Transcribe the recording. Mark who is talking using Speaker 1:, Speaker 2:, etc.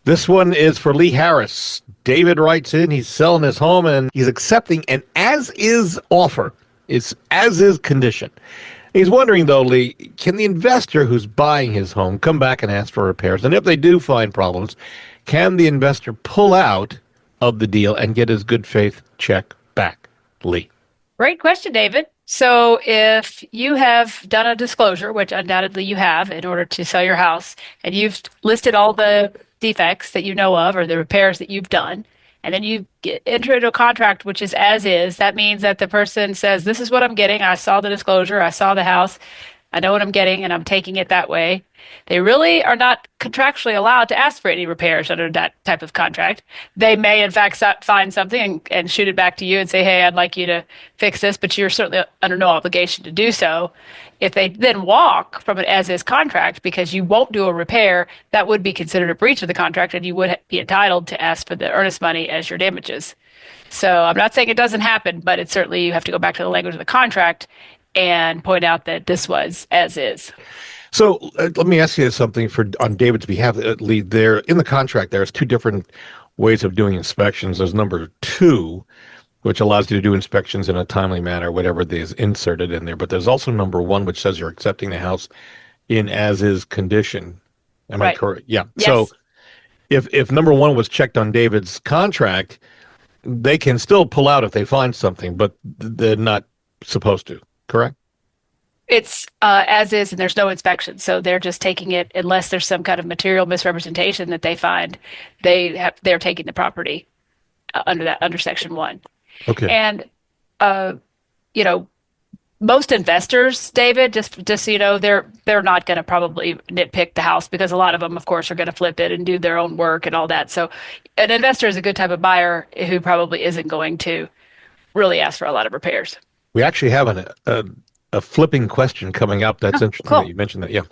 Speaker 1: This one is for Lee Harris. David writes in, he's selling his home and he's accepting an as-is offer. It's as-is condition. He's wondering, though, Lee, can the investor who's buying his home come back and ask for repairs? And if they do find problems, can the investor pull out of the deal and get his good faith check back? Lee.
Speaker 2: Great question, David. So if you have done a disclosure, which undoubtedly you have in order to sell your house, and you've listed all the defects that you know of or the repairs that you've done, and then you enter into a contract which is as is, that means that the person says, this is what I'm getting. I saw the disclosure. I saw the house. I know what I'm getting, and I'm taking it that way. They really are not contractually allowed to ask for any repairs under that type of contract. They may, in fact, find something and shoot it back to you and say, hey, I'd like you to fix this, but you're certainly under no obligation to do so. If they then walk from an as-is contract because you won't do a repair, that would be considered a breach of the contract, and you would be entitled to ask for the earnest money as your damages. So I'm not saying it doesn't happen, but it's certainly you have to go back to the language of the contract and point out that this was as is.
Speaker 1: So let me ask you something on David's behalf, Lee. There in the contract, there's two different ways of doing inspections. There's number 2, which allows you to do inspections in a timely manner, whatever is inserted in there. But there's also number 1, which says you're accepting the house in as-is condition. Am I correct? Yeah.
Speaker 2: Yes.
Speaker 1: So if number 1 was checked on David's contract, they can still pull out if they find something, but they're not supposed to. Correct?
Speaker 2: It's as is, and there's no inspection. So they're just taking it unless there's some kind of material misrepresentation that they find. They're taking the property under Section 1.
Speaker 1: Okay.
Speaker 2: And most investors, David, just so you know, they're not going to probably nitpick the house because a lot of them, of course, are going to flip it and do their own work and all that. So an investor is a good type of buyer who probably isn't going to really ask for a lot of repairs.
Speaker 1: We actually have a flipping question coming up. That's interesting
Speaker 2: cool.
Speaker 1: that you mentioned that. Yeah.